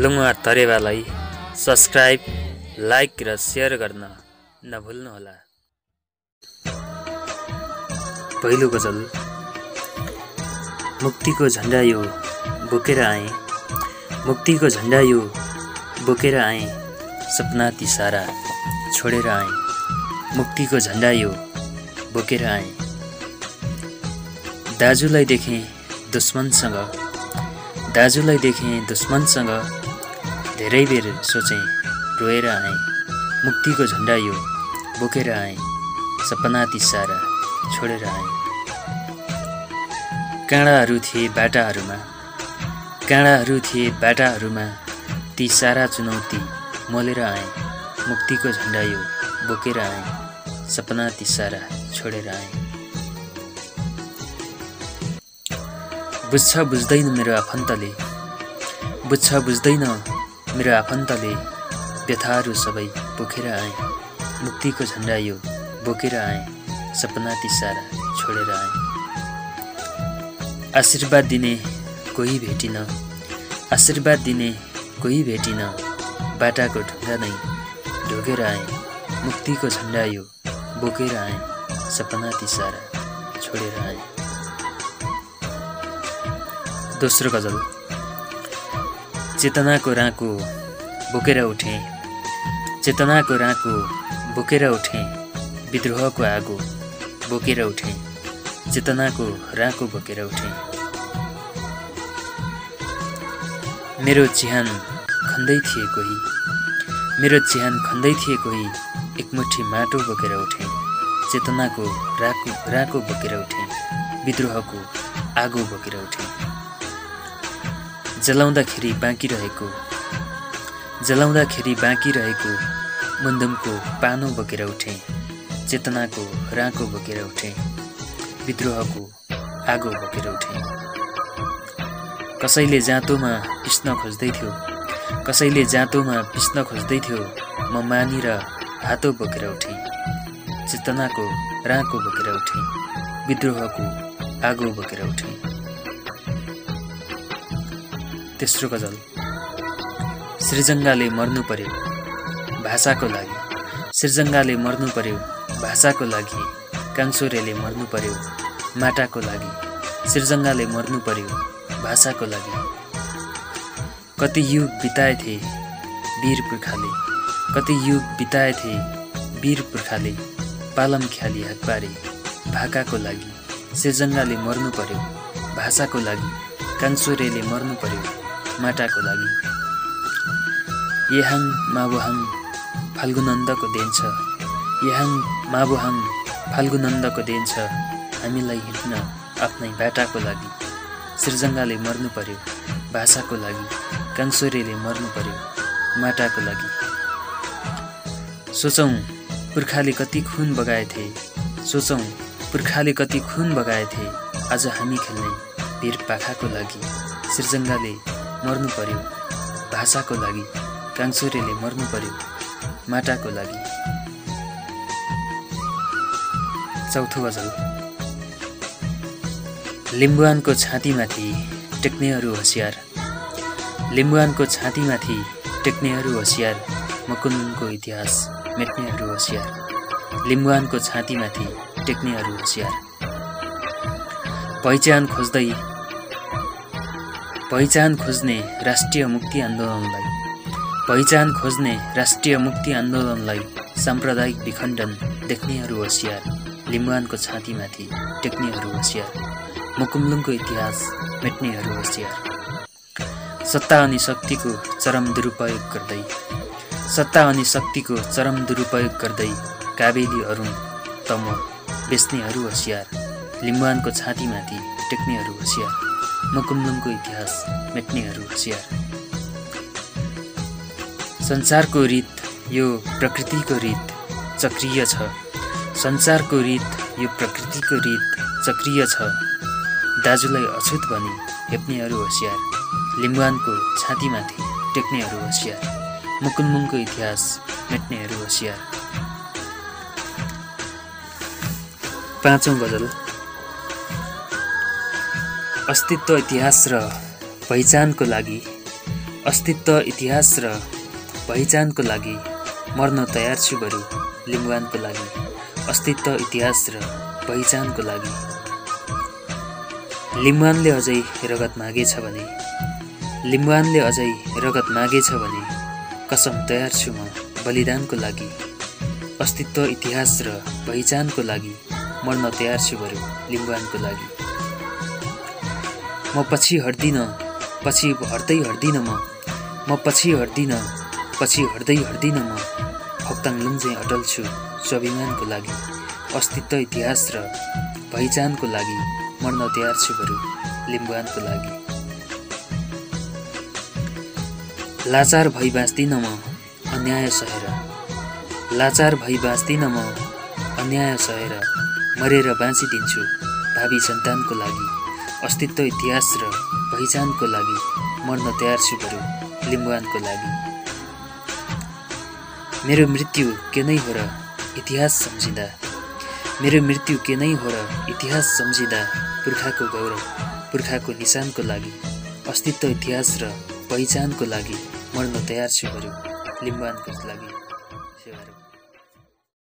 लुङा तरेवालाई subscribe, like र share गर्न नभुल्नुहोला। पहिलो गजल। मुक्तिको झण्डा यो बोकेर आएँ, मुक्तिको झण्डा यो बोकेर आएँ, सपना ती सारा छोडेर आएँ, मुक्तिको झण्डा यो बोकेर आएँ। दाजुलाई देखेँ दुश्मनसँग, दाजुलाई देखेँ दुश्मनसँग, धेरै बेर सोचेँ रोएर आएँ, मुक्तिको झण्डा यो बोकेर आएँ, सपना ती सारा छोडेर आएँ। काँडाहरू थिए बाटाहरूमा, काँडाहरू थिए बाटाहरूमा, ती सारा चुनौती मोलेर आएँ, मुक्तिको झण्डा यो बोकेर आएँ, सपना ती सारा छोडेर आएँ। बुझ्छ बुझ्दैन मेरो आफन्तले, बुझ्छ बुझ्दैन मेरो आफन्तले, व्यथाहरू सबै बोकेर आएँ, मुक्तिको झण्डा यो बोकेर आएँ, सपना ती सारा छोडेर आएँ। आशीर्वाद दिने कोही भेटिन, आशीर्वाद दिने कोही भेटिन, बाटाको ढुङ्गा नै ढोगेर आएँ, मुक्तिको झण्डा यो बोकेर आएँ, सपना ती सारा छोडेर आएँ। दोस्रो गजल। चेतनाको राँको बोकेर उठेँ, चेतनाको राँको बोकेर उठेँ, विद्रोहको आगो बोकेर उठेँ, चेतनाको राँको बोकेर उठेँ। मेरो चिहान खन्दै थिए कोही, मेरो चिहान खन्दै थिए कोही, एकमुठी माटो बोकेर उठेँ, चेतनाको राँको बोकेर उठेँ, विद्रोहको आगो बोकेर उठेँ। जलाउँदाखेरि बाँकी रहेको, जलाउँदाखेरि बाँकी रहेको, मुन्दुमको पानो बोकेर उठेँ, चेतनाको राँको बोकेर उठेँ, विद्रोहको आगो बोकेर उठेँ। कसैले जाँतोमा पिस्न खोज्दै थियो, कसैले जाँतोमा पिस्न खोज्दै थियो, म मानेर हातो बोकेर उठेँ, चेतनाको राँको बोकेर उठेँ, विद्रोहको आगो बोकेर उठेँ। तेस्रो गजल। सृजङ्गाले मर्नु पर्यो भाषाको लागि, सृजङ्गाले मर्नु पर्यो भाषाको लागि, काङसोरेले मर्नु पर्यो माटाको लागि, सृजङ्गाले मर्नु पर्यो भाषाको लागि। कति युग बिताएथे वीर पुर्खाले, कति युग बिताएथे वीर पुर्खाले, पालम ख्याली हकबारे भाकाको लागि, सृजङ्गाले मर्नु पर्यो भाषाको लागि, काङसोरेले मर्नु पर्यो माटाको लागि। यहाङ माबुहाङ फाल्गुनन्दको देन छ, यहाङ माबुहाङ फाल्गुनन्दको देन छ, हामीलाई हिँड्न आफ्नै बाटाको लागि, सृजङ्गाले मर्नु पर्यो भाषाको लागि, काङसोरेले मर्नु पर्यो माटाको लागि। सोचौँ पुर्खाले कति खुन बगाएथे, सोचौँ पुर्खाले कति खुन बगाएथे, आज हामी खेल्ने वीर पाखाको लागि, सृजङ्गाले मर्नु पर्यो भाषाको लागि, काङसोरेले मर्नु पर्यो माटाको लागि। चौथो गजल। लिम्बुवानको छातीमाथि टेक्नेहरू होसियार, लिम्बुवानको छातीमाथि टेक्नेहरू होसियार, मकुन्दको इतिहास मेट्नेहरू होसियार, लिम्बुवानको छातीमाथि टेक्नेहरू होसियार। पहिचान खोज्दै, पहिचान खोज्ने राष्ट्रिय मुक्ति आन्दोलनलाई, पहिचान खोज्ने राष्ट्रिय मुक्ति आन्दोलनलाई, साम्प्रदायिक विखण्डन देख्नेहरू होसियार, लिम्बुवानको छातीमाथि टेक्नेहरू होसियार, मुकुम्लुङको इतिहास मेट्नेहरू होसियार। सत्ता अनि शक्तिको चरम दुरुपयोग गर्दै, सत्ता अनि शक्तिको चरम दुरुपयोग गर्दै, काबेली अरुण तमो बेच्नेहरू होसियार, लिम्बुवानको छातीमाथि टेक्नेहरू होसियार, मुकुम्लुङको इतिहास मेट्नेहरू होसियार। संसारको रीत यो प्रकृतिको रीत चक्रीय छ, संसारको रीत यो प्रकृतिको रीत चक्रीय छ, दाजुलाई अछुत भनी हेप्नेहरू होसियार, लिम्बुवानको छातीमाथि टेक्नेहरू होसियार, मुकुम्लुङको इतिहास मेट्नेहरू होसियार। पाँचौं गजल। अस्तित्व, इतिहास र पहिचानको लागि अस्तित्व इतिहास र पहिचानको लागि मर्न तयार छु बरु लिम्बुवानको लागि। अस्तित्व इतिहास र पहिचानको लागि। लिम्बुवानले अझै रगत मागेछ भने, लिम्बुवानले अझै रगत मागेछ भने कसम तयार छु म बलिदानको लागि। अस्तित्व इतिहास र पहिचानको लागि मर्न तयार छु बरु लिम्बुवानको लागि। म पछि हट्दिन, पछि हट्दै हट्दिन म पछि हट्दिन, पछि हट्दै हट्दिन म खोक्ताङ लुम्जै अटल छु स्वाभिमानको लागि। अस्तित्व इतिहास र पहिचानको लागि मर्न तयार छु बरु लिम्बुवानको लागि। लाचार भई बाँच्दिन म अन्याय सहेर, लाचार भई बाँच्दिन म अन्याय सहेर मरेर बाँचिदिन्छु भावी सन्तानको लागि। अस्तित्व इतिहास र पहिचानको लागि मर्न तयार छु बरु लिम्बुवानको लागि। मेरो मृत्यु के नै हो र इतिहास सम्झिँदा, मेरो मृत्यु के नै हो र इतिहास सम्झिँदा पुर्खाको गौरव, पुर्खाको निशानको लागि। अस्तित्व इतिहास र पहिचानको लागि मर्न तयार छु बरु लिम्बुवानको लागि।